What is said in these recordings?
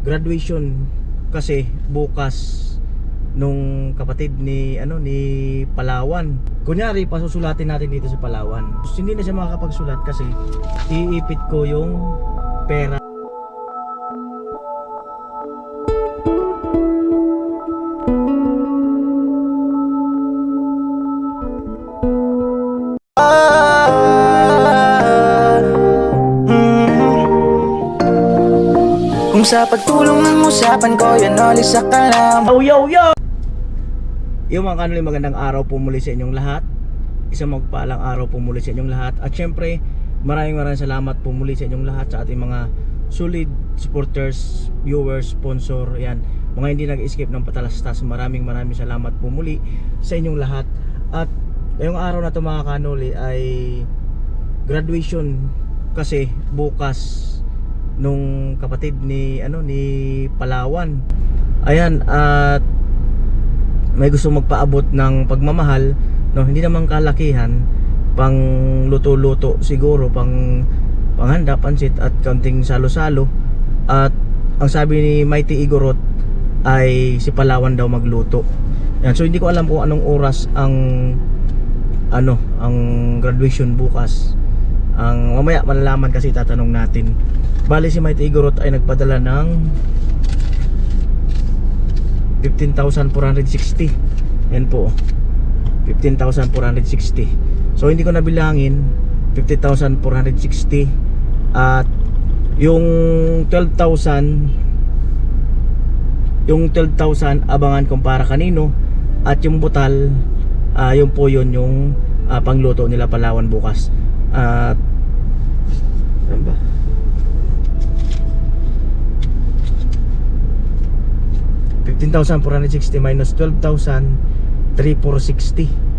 graduation kasi bukas nung kapatid ni Palawan. Kunyari pasusulatin natin dito sa Palawan. Hindi na siya makakapagsulat kasi iipit ko yung pera. Kung sa pagtulong ng usapan ko, yan olis sa kalam. Yo! Yung mga kanuli, magandang araw po muli sa inyong lahat. Isang magpalang araw po muli sa inyong lahat. At syempre, maraming salamat po muli sa inyong lahat, sa ating mga solid supporters, viewers, sponsor. Yan, mga hindi nag-escape ng patalastas. Maraming salamat po muli sa inyong lahat. At ngayong araw na ito mga kanuli ay graduation kasi bukas nung kapatid ni Palawan. Ayan, at may gusto magpaabot ng pagmamahal, no, hindi naman kalakihan, pang luto-luto siguro, panghanda, pansit at kaunting salo-salo. At ang sabi ni Mighty Igorot ay si Palawan daw magluto. Yan, so hindi ko alam kung anong oras ang graduation bukas. Ang mamaya malalaman kasi tatanong natin. Bali si Mighty Igorot ay nagpadala ng 15,460. Yan po, 15,460. So hindi ko nabilangin, 50,460. At yung 12,000 abangan kung para kanino. At yung butal, yun po yung pangluto nila Palawan bukas. At ano ba? 15,460 minus 12,360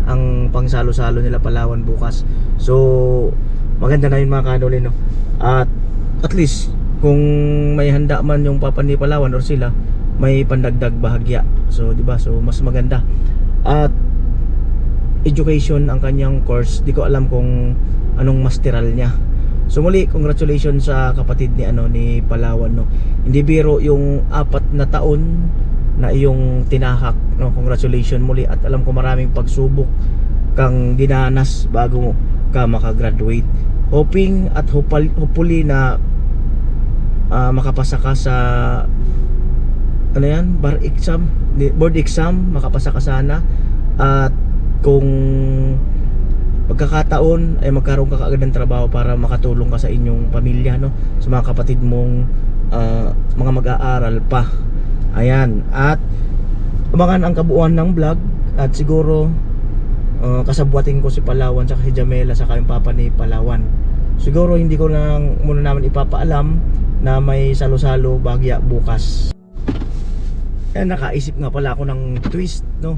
ang pangsalo-salo nila Palawan bukas. So maganda na yun mga kanoli, no? At least kung may handa man yung papa ni Palawan or sila, may pandagdag bahagya. So diba? So mas maganda. At education ang kanyang course. Di ko alam kung anong masteral niya. So muli, congratulations sa kapatid ni Palawan, no? Hindi biro yung 4 na taon na iyong tinahak, no? Congratulations muli, at alam ko maraming pagsubok kang dinanas bago ka makagraduate. Hoping at hopefully na makapasa ka sa board exam, makapasa ka sana. At kung pagkakataon ay magkaroon ka kaagad ng trabaho para makatulong ka sa inyong pamilya, no? Sa mga kapatid mong mga mag-aaral pa. Ayan, at abangan ang kabuuan ng vlog. At siguro kasabwatin ko si Palawan sa si Jamela sa yung papa ni Palawan. Siguro hindi ko lang muna naman ipapaalam na may salo-salo bahagya bukas. Ayan, nakaisip nga pala ako ng twist, no?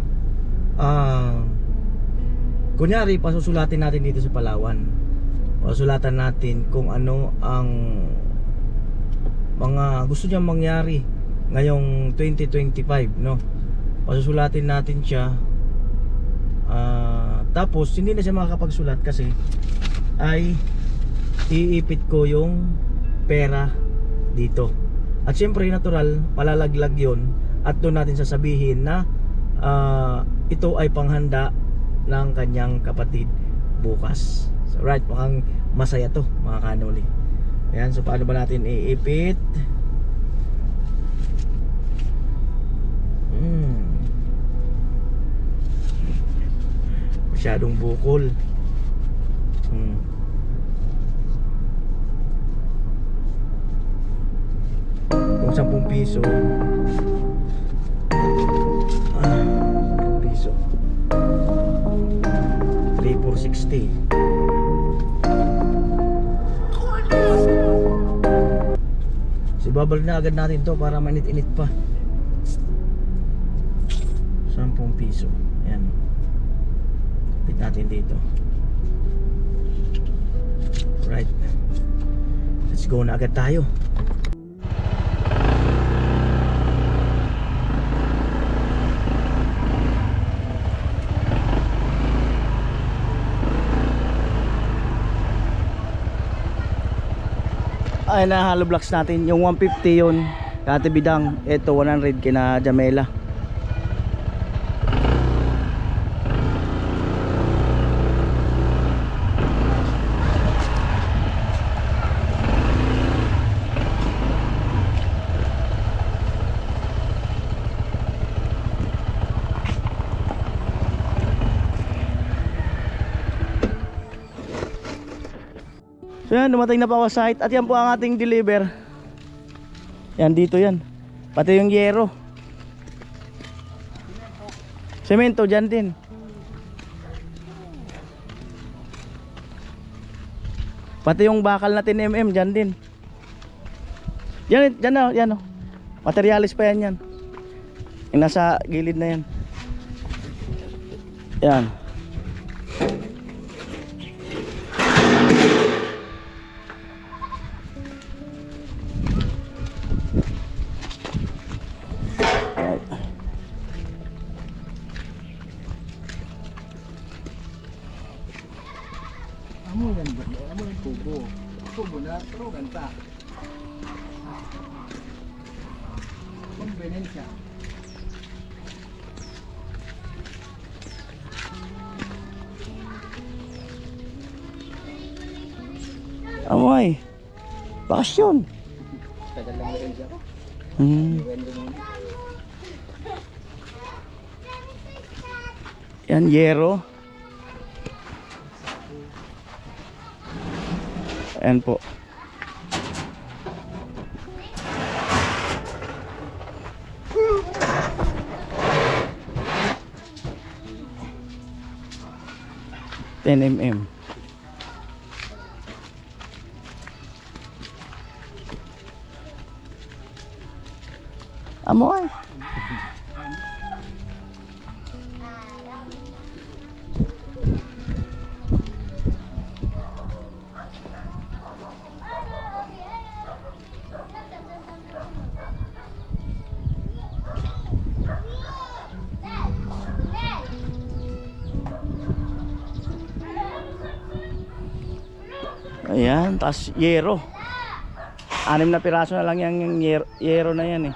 Kunyari pasusulatin natin dito sa Palawan. Pasulatan natin kung ano ang mga gusto niyang mangyari ngayong 2025, no? Pasusulatin natin siya. Tapos hindi na siya makakapagsulat kasi ay iipit ko yung pera dito. At syempre natural, malalaglag yon. At doon natin sasabihin na ito ay panghanda ng kanyang kapatid bukas. So right, mukhang masaya to mga kanoli. Ayan, so paano ba natin iipit? Masyadong bukol. Kung 10 piso, piso 3,460. So babalik na agad natin to para mainit-init pa. 10 piso. Ayan, pit natin dito. Right, let's go na agad tayo. Ay, na hollow blocks natin yung 150 yun. Kate Bidang, ito 100 kina Jamela. So yan, dumating na po ako sa site at yan po ang ating deliver. Yan dito yan. Pati yung yero. Semento dyan din. Pati yung bakal na 10mm dyan din. Yan, dyan na, yan o. Materialis pa yan yan. Yung nasa gilid na yan. Yan. Amo yan ba? Amo yung tubo. Tubo na, pero ganta. Konbenensya. Amoy. Bakasyon. Tagal lang rin siya ko. Yan, yero. Ayan po. $10mm. Amoy. Ayan, tas yero. 6 na piraso na lang yung yero na yan eh.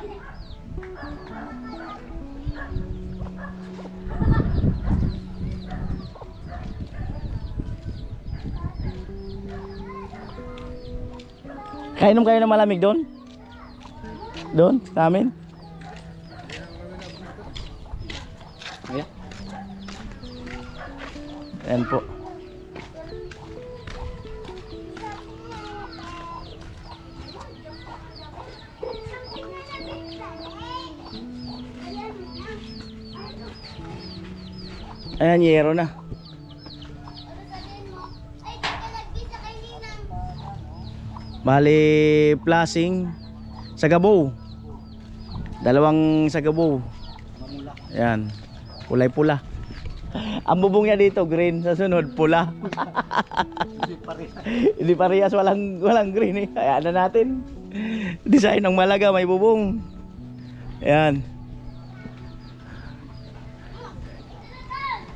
Kainom kayo ng malamig doon? Doon, sa amin? Ayan. Ayan po. Ayan, yero na. Bali, plasing Sagabow. 2 Sagabow. Ayan, kulay pula. Ang bubong niya dito green, sa sunod pula. Hindi parehas, walang green eh. Ayan na natin. Design ng Malaga, may bubong. Ayan.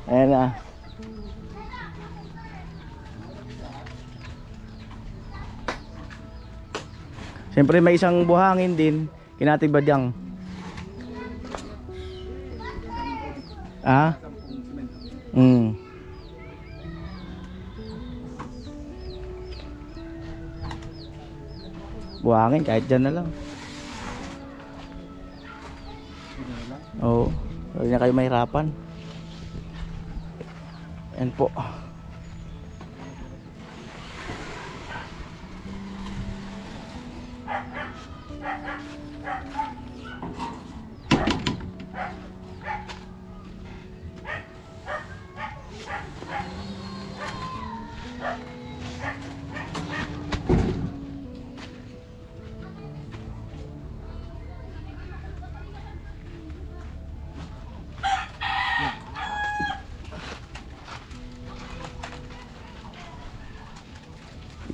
Ayan na. Siyempre may isang buhangin din, kinatibadyang. Ah? Buhangin kahit dyan na lang. Oo, huwag na kayo mahirapan. Yan po.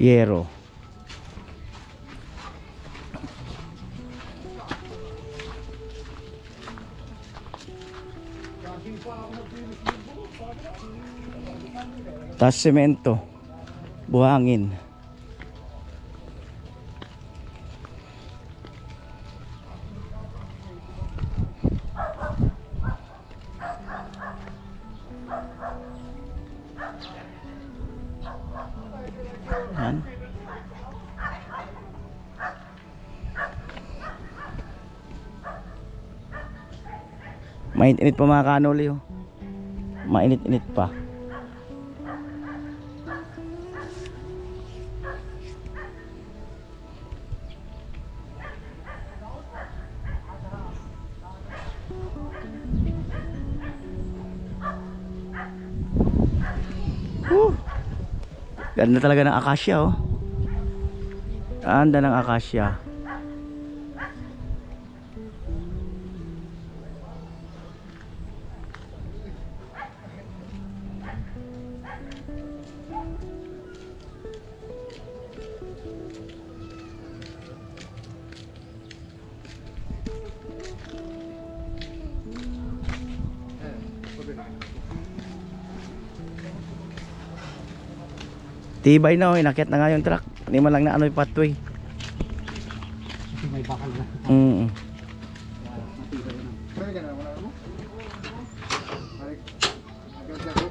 Yero. Tas semento, buhangin. Mainit-init pa mga kanoli oh. Mainit-init pa. Ganda talaga ng akasya oh. Ganda ng akasya. Tibay na oh, inakyat na nga yung truck. Hindi man lang na ano yung pathway. May bakal na. Matibay na. Kaya ka na, wala mo? Balik. Agad ako.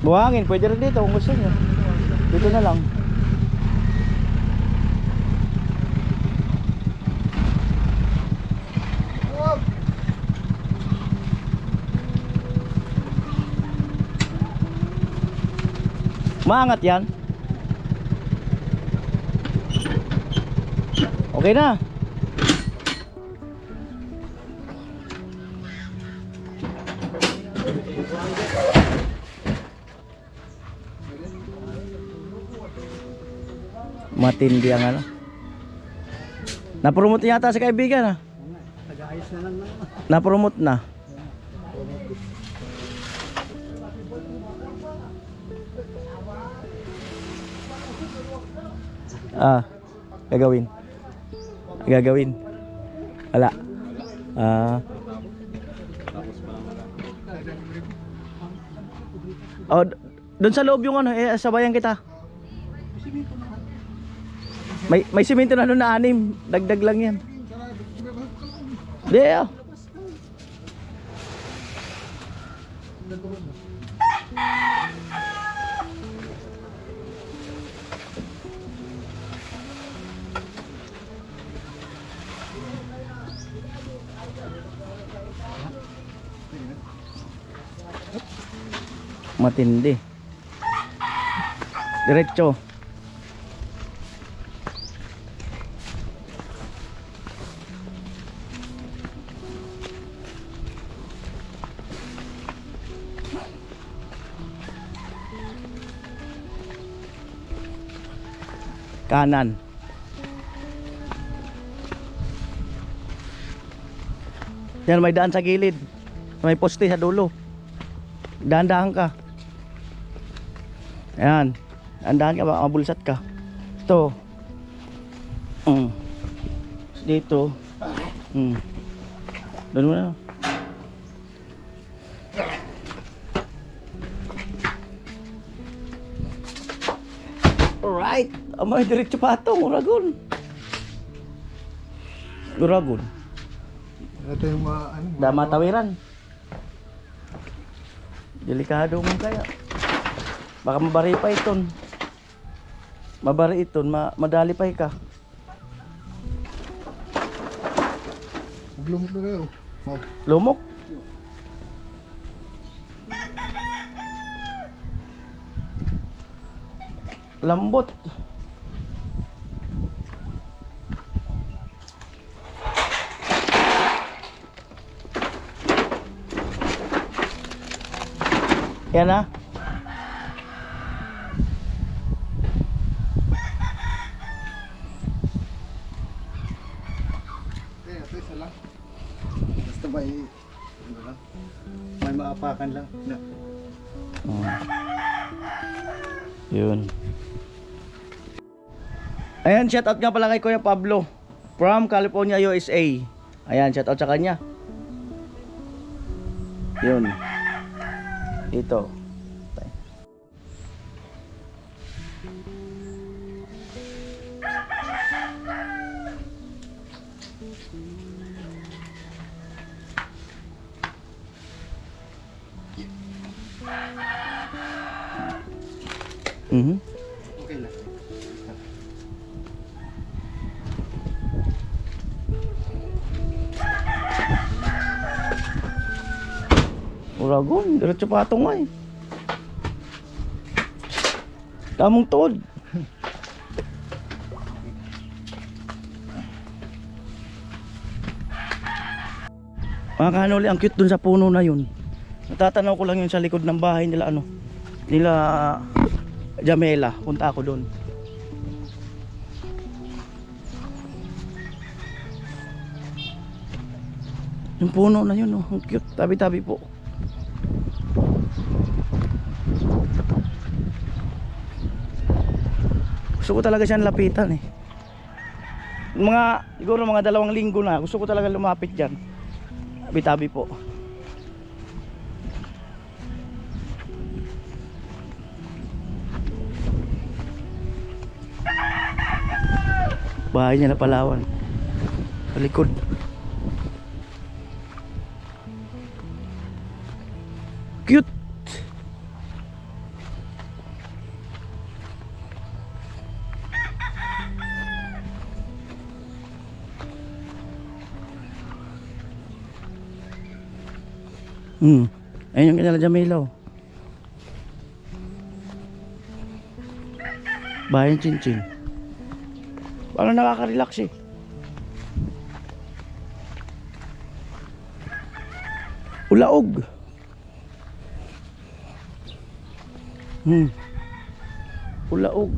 Buhangin, pwede rin dito kung gusto nyo. Dito na lang. Maangat yan. Okay na. Matindi ang ano. Na-promote yata sa kaibigan ah. Nag-aayos na lang na. Na-promote na. Ah, gagawin. Gagawin. Wala. Ah. Oh, doon sa loob yung ano, sabayan kita. May simento na doon na 6, dagdag lang yan. Di oh. Matindi. Diretso. Kanan. Yan, may daan sa gilid. May poste sa dulo. Dahan-dahan ka. Ayan. Dahan ka ba? Mabulsat ka. Ito. Dito. Doon mo na. Alright. Amay, diretso patong. Uragon. Uragon. Ito yung mga ano. Damatawiran. Delikado man kaya. Baka mabari pa iton. Mabari iton, madali pa ka. Lumot na kayo. Lumok. Lambot. Yan na. Ito isa lang. Basta may, ano lang, may maapakan lang. Na. Yun. Ayan, shout out nga pala kay Kuya Pablo from California, USA. Ayan, shout out sa kanya. Yun. Dito. Okay lang. Uragon, diretso patong nga eh. Tamong tuod. Mga kanuli, ang cute dun sa puno na yun. Natatanaw ko lang yun sa likod ng bahay nila nila Jamela. Punta ako dun. Yung puno na yun, ang cute. Tabi-tabi po. Gusto ko talaga siyang lapitan eh. Siguro mga 2 linggo na. Gusto ko talaga lumapit dyan. Tabi-tabi po. Bahay niya na Palawan. Sa likod. Cute. Ayun yung kanila Jamila. Bayan Chinchin. Parang nakaka-relax eh. Ulaog. Ulaog.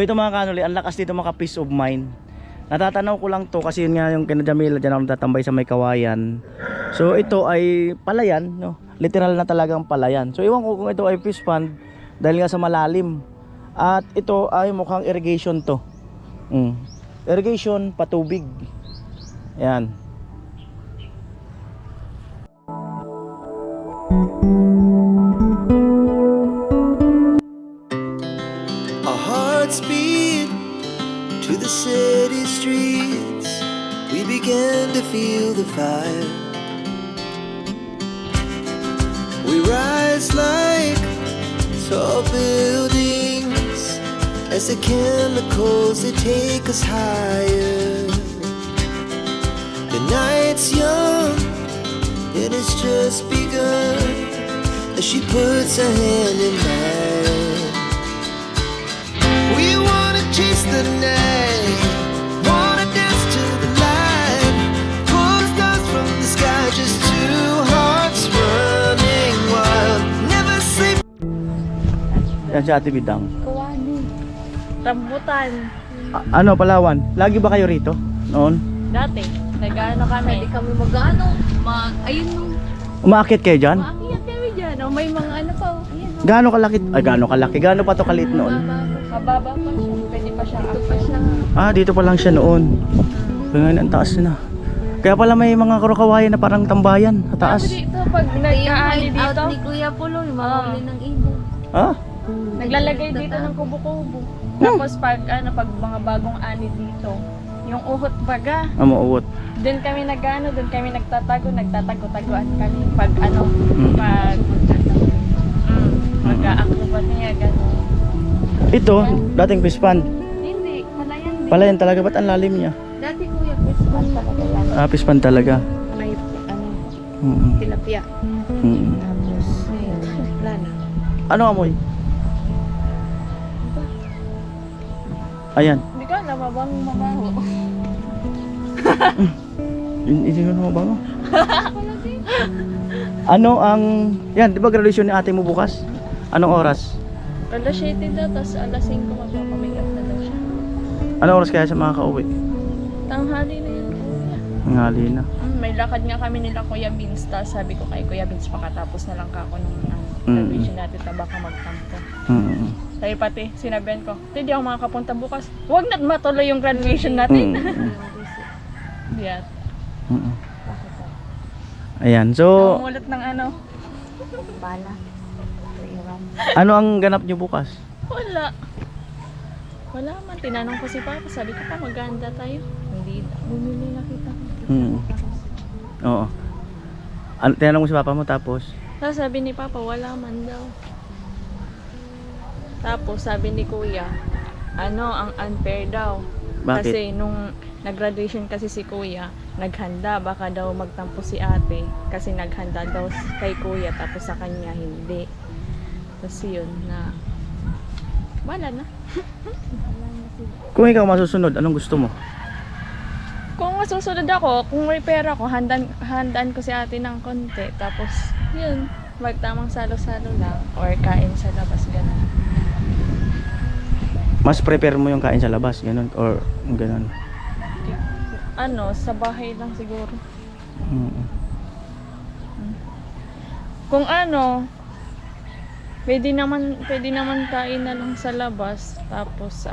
Ito mga kanuli, ang lakas dito maka peace of mind. Natatanaw ko lang to kasi yun nga yung kina Jamila dyan ako natatambay sa may kawayan. So ito ay palayan, no? Literal na talagang palayan. So iwan ko kung ito ay fish pond dahil nga sa malalim. At ito ay mukhang irrigation to. Irrigation patubig. Ayan. Our hearts beat to the city streets. We began to feel the fire. We rise like tall buildings as the chemicals they take us higher. The night's young, it has just begun as she puts her hand in mine. We wanna chase the night, wanna dance to the light, pull stars from the sky, just two hearts running wild, never sleep. Yan si Ate Bidang. Kawani. Rambutan. Ano, Palawan? Lagi ba kayo rito? Noon? Dati. Nag-ano kami. Pwede kami mag-ano. Ayun nung Umaakit kayo dyan? Maakyat kami dyan. O, may mga ano pa. Ayan, o. Gaano kalaki? Ay, gaano kalaki? Gaano pa to kalit noon? Mababa pa siya. Pwede pa siya. Ito pa siya. Ah, dito pa lang siya noon. Ngayon, ang taas na. Kaya pala may mga kawayan na parang tambayan sa taas. Tapos dito, pag nagkaani yung out dito, ni Kuya Pulo, yung mahuli ng ibon. Ha? naglalagay dito ng kubo-kubo. Tapos pag mga bagong ani dito, yung uhot baga, Umuuwot. doon kami doon kami nagtatago-taguan kami pag mag-acrobat niya, gano'n. Ito, dating fish pond. Hindi, palayan din. Palayan talaga, ba't ang lalim niya? Dati Kuya, Christmas talaga yan. Ah, fish pond talaga. May Mm-mm. tilapia. Mm-mm. Tapos, ngayon, wala na. Ano amoy? Ayan. Hindi ko alam, mabaho. Hindi ko na mabango. Ano ang... Yan, di ba graduation ni ate mo bukas? Anong oras? Alas 7 daw, tapos alas 5 magpapamigat na daw siya. Anong oras kaya sa mga kauwi? Tanghali na yun, kuya. Ang hali na. May lakad nga kami nila Kuya Vince, tapos sabi ko kay Kuya Vince, pakatapos na lang kako nung graduation natin na baka magtampo. Mm. Kaya pati, sinabihan ko, hindi ako makakapunta bukas. Huwag na matuloy yung graduation natin. Diyan. Mm. Ayan, so... Umulat ng Bala. Ano ang ganap niyo bukas? Wala. Wala man. Tinanong ko si Papa, sabi ko pa, maganda tayo. Hindi, bumili na kita. Mm. Oo. Ano, tinanong mo si papa mo tapos? Tapos sabi ni Papa, wala man daw. Tapos sabi ni Kuya, ang unfair daw. Bakit? Kasi nung nag-graduation kasi si Kuya, naghanda, baka daw magtampo si ate. Kasi naghanda daw kay Kuya, tapos sa kanya hindi. Tapos yun na, wala na. Kung ikaw masusunod, anong gusto mo? Kung masusunod ako, kung may pera ko, handaan ko si ate ng konti. Tapos, yun, magtamang salo-salo lang. Or kain sa labas, gano'n. Mas prepare mo yung kain sa labas, ganun? Or ganun? Sa bahay lang siguro. Mm. Kung pwede naman kain na lang sa labas. Tapos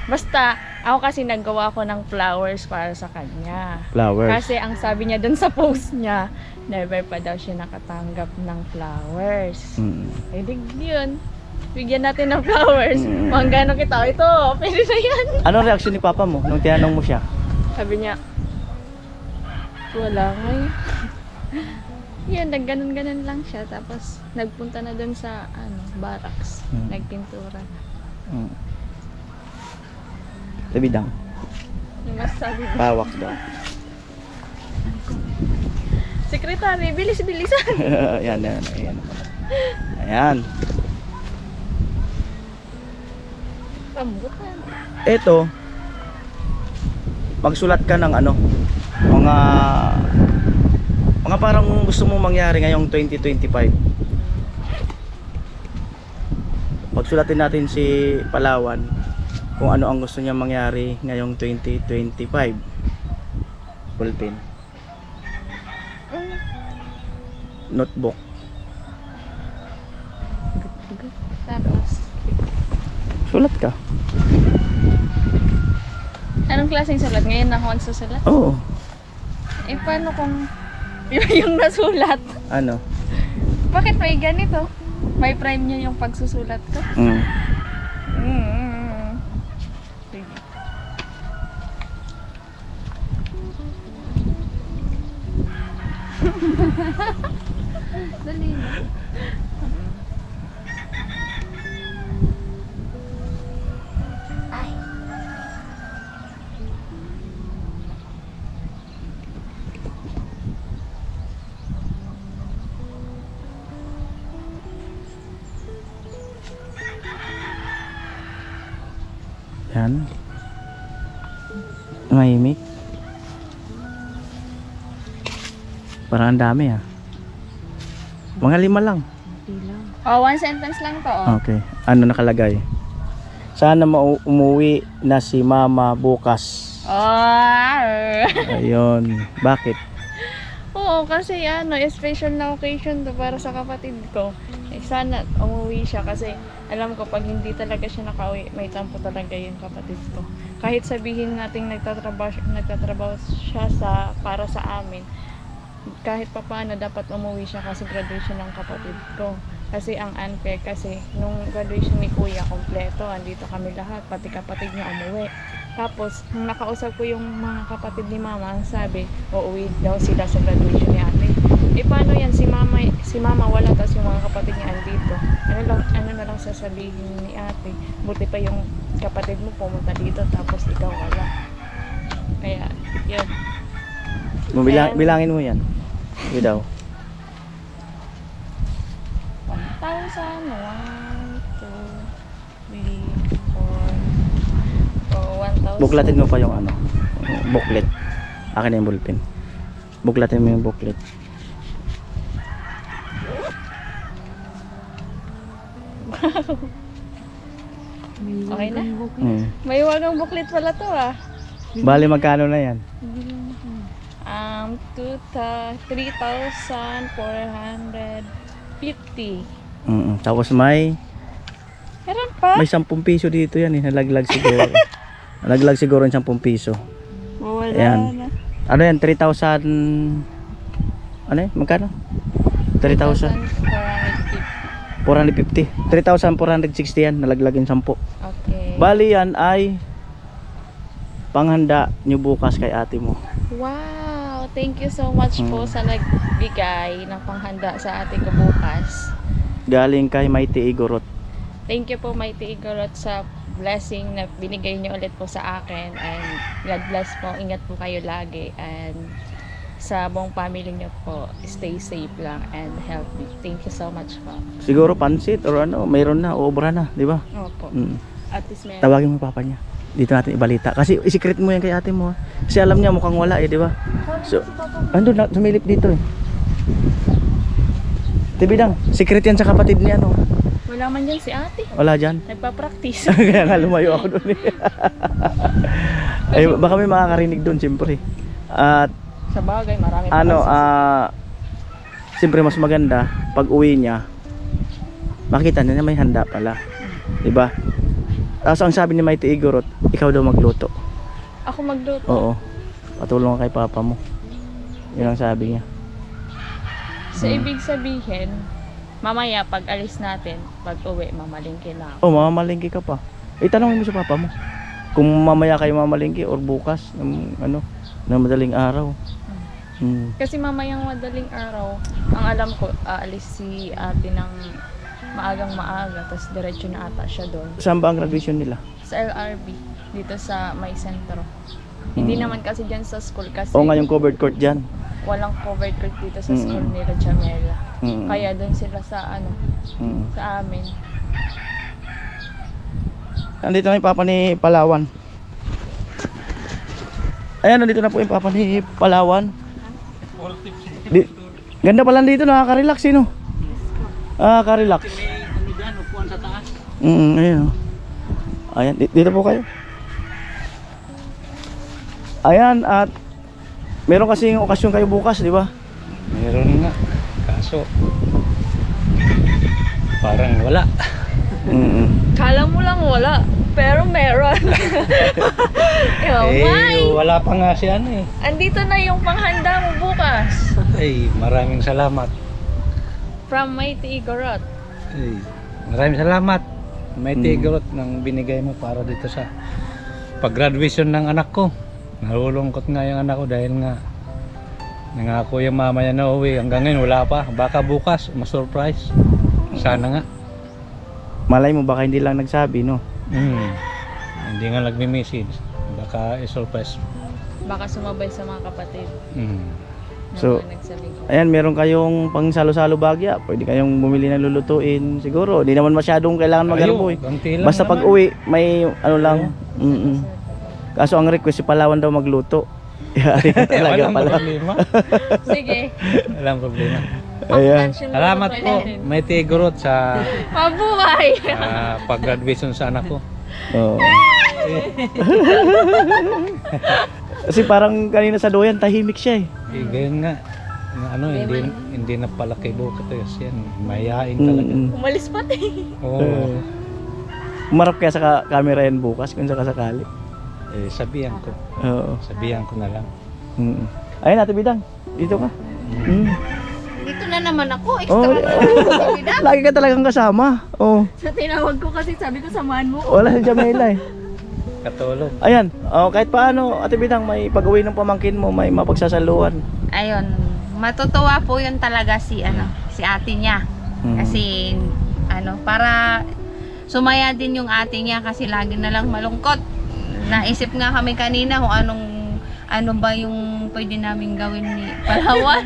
basta, ako kasi naggawa ko ng flowers para sa kanya. Flowers. Kasi ang sabi niya dun sa post niya, never pa daw siya nakatanggap ng flowers. Mm. Eh, yun. Bigyan natin ng flowers. Kung gano'n kita, ito, pwede na yan. Anong reaksyon ni papa mo nung tinanong mo siya? Sabi niya, wala nga eh. Yun, nagganon-ganon lang siya. Tapos, nagpunta na dun sa, barracks. Nagpintura na. Mm. Tabidang. Yung masasabi mo. Pawak daw. Sekretary, bilis-bilisan. Ayan. Ayan. Rambutan. Ito, magsulat ka ng mga parang gusto mo mangyari ngayong 2025. Pagsulatin natin si Palawan kung ano ang gusto niya mangyari ngayong 2025. Ballpen. Notebook. Tapos, Sulat ka. anong klaseng sulat? Ngayon na ako ang susulat? Oo. Eh, paano kung yung nasulat? Ano? Bakit may ganito? May prime niya yung pagsusulat ko? Mm. Sige. Dali na. Yan. Mahimik. Parang ang dami Mga 5 lang. Oh, one sentence lang to. Oh. Okay. Ano nakalagay? Sana umuwi na si mama bukas. Ayun. Bakit? Oo, kasi special na occasion to para sa kapatid ko. Sana umuwi siya kasi alam ko pag hindi talaga siya nakauwi, may tampo talaga yung kapatid ko. Kahit sabihin nating nagtatrabaho siya para sa amin, kahit papaano dapat umuwi siya kasi graduation ng kapatid ko. Kasi ang unfair kasi nung graduation ni Kuya kompleto, andito kami lahat, pati kapatid niya umuwi. Tapos, nung nakausap ko yung mga kapatid ni Mama, ang sabi, uuwi daw sila sa graduation ni Ate. Paano yan? Si Mama wala, tapos yung mga kapatid niya andito. Ano na lang sasabihin ni Ate? Buti pa yung kapatid mo pumunta dito, tapos ikaw wala. Kaya, yun. Bilangin mo yan. Daw. 1,000, 1,000. Buklatin mo pa yung booklet. Akin na yung ballpen. Buklatin mo yung booklet. Okay na? Mm. May wagang booklet pala to Bali magkano na yan? 3,450. Tapos may Meron pa? 10 piso dito yan nalaglag siguro. Nalaglag siguro yung 10 piso. Wala Ayan. na. Ano yan? 3,000. Ano yan? Magkano? 3,000. 450. 3,460 yan. Nalaglag yung 10. Okay. Bali yan ay panghanda nyo bukas kay ate mo. Wow! Thank you so much po sa nagbigay ng panghanda sa ate ko bukas. Galing kay Mighty Igorot. Thank you po, Mighty Igorot, sa blessing na binigay niyo ulit po sa akin. And God bless po. Ingat po kayo lagi. And sa buong family niyo po, stay safe lang and healthy. Thank you so much po. Siguro pansit or mayroon na, obra na, di ba? Opo. At least meron. Tawagin mo papa niya. Dito natin ibalita. Kasi i-secret mo yan kay ate mo. Kasi alam niya mukhang wala di ba? So, andun na, sumilip dito Tibidang, secret yan sa kapatid niya Wala man dyan si ate. Wala dyan. Nagpa-practice. Kaya nga lumayo ako doon Ay, baka may makakarinig doon siyempre. At Sa bagay, marami pa siyempre mas maganda pag uwi niya makita niya may handa pala. Diba? Tapos ang sabi ni Mighty Igorot, ikaw daw magluto. Ako magluto. Oo. Patulong ka kay papa mo. Yun ang sabi niya. So, ibig sabihin, mamaya pag alis natin, pag uwi, mamalingki na ako. Oh, mamamalingki ka pa. Tanongin mo sa papa mo. Kung mamaya kayo mamalingki or bukas ng madaling araw. Kasi mamayang madaling araw, ang alam ko, aalis si ate ng maagang maaga, tapos diretso na ata siya doon. Saan ba ang graduation nila? Sa LRB, dito sa may sentro. Hindi naman kasi dyan sa school kasi O nga yung covered court dyan. walang covered court dito sa school nila Jamela. Mm. Kaya doon sila sa sa amin. Nandito na yung papa ni Palawan. Ayan, nandito na po yung papa ni Palawan. Ganda pala dito, nakaka-relax Nakaka-relax. Ayan. Ayan, dito po kayo. Ayan, at meron kasing okasyon kayo bukas, di ba? Meron nga. Kaso, parang wala. Kala mo lang wala, pero meron. Wala pa nga siya Andito na yung panghanda mo bukas. Maraming salamat. From Mighty Igorot. Maraming salamat. Mighty Igorot nang binigay mo para dito sa pag-graduation ng anak ko. Nalulungkot nga yung anak ko dahil nga nangako yung mama niya na uwi. Hanggang ngayon wala pa. Baka bukas ma-surprise. Sana nga. Malay mo baka hindi lang nagsabi, no? Hindi nga nagme-message. Baka i-surprise. Baka sumabay sa mga kapatid. So, Mga nagsabing ko. ayan, meron kayong pang salo-salo bagya. Pwede kayong bumili ng lulutuin. Siguro, di naman masyadong kailangan magharbo konti lang Basta pag naman. uwi, may lang. Kaso ang request si Palawan daw magluto. Yari ka talaga Walang pala. problema. Sige. Walang problema. Ayan. Salamat po, Mighty Igorot sa Mabuhay! pag-graduation sa anak ko. Oo. Kasi parang kanina sa doyan, tahimik siya eh. Ganyan nga. Hindi na palaki bukat kasi yan. Mayayain talaga. Umalis pati. Oo. Umarap kaya sa camera yan bukas kung sakasakali. Sabihan ko. Oo. Sabihan ko na lang. Ayun, Ate Bidang. Dito ka. Dito na naman ako. Oh, lagi ka talagang kasama. Oh. Sa tinawag ko kasi sabi ko samahan mo. Wala si Jamela eh. Katulog. Ayan, kahit paano, Ate Bidang, may pag-uwi ng pamangkin mo, may mapagsasaluhan. Ayun, matutuwa po yun talaga si ate niya. Kasi para sumaya din yung ate niya kasi lagi na lang malungkot. Naisip nga kami kanina kung ano ba yung pwede namin gawin ni Palawan.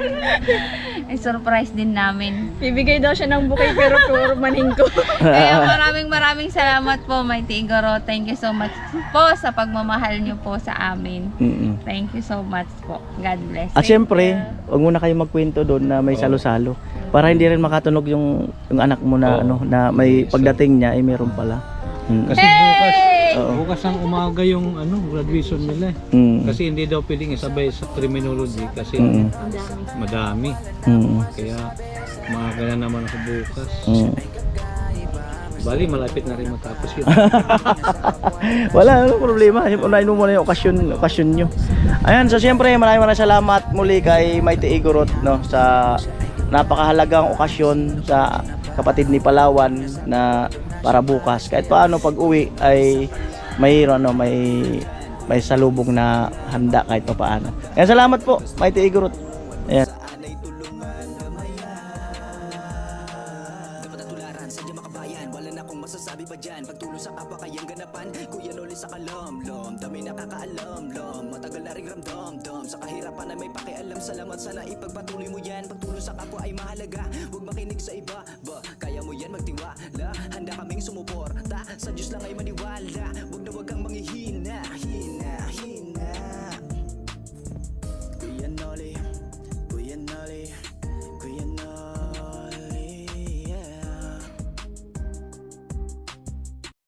Surprise din namin. Bibigay daw siya ng bouquet pero puro maningko. Kaya maraming salamat po, Mighty Igoro. Thank you so much po sa pagmamahal niyo po sa amin. Thank you so much po. God bless. At syempre, wag muna kayo magkwento doon na may salo-salo. Para hindi rin makatunog yung anak mo na na may pagdating niya ay meron pala. Kasi bukas ang umaga yung graduation nila. Kasi hindi daw pwedeng isabay sa criminology kasi madami. Kaya maaga na naman ako bukas. Bali, malapit na rin matapos yun. Wala problema. Unahin mo muna yung okasyon nyo. Ayan, so siyempre maraming salamat muli kay Mighty Igorot sa napakahalagang okasyon sa kapatid ni Palawan na para bukas. Kahit paano pag uwi ay may salubong na handa kahit pa paano. Ayan, salamat po Mighty Igorot. Ayan. Masasabi pa dyan, pagtulong sa kapwa kayang ganapan. Kuya Noli sa kalamlam, dami nakakaalam-lam. Matagal na ring ramdam-dam, sa kahirapan ay may pakialam. Salamat, sana ipagpatuloy mo yan. Pagtulong sa kapwa ay mahalaga, huwag makinig sa iba. Kaya mo yan magtiwala, handa kaming sumuporta. Sa Diyos lang ay maniwala, huwag na huwag kang manghihina. Hina.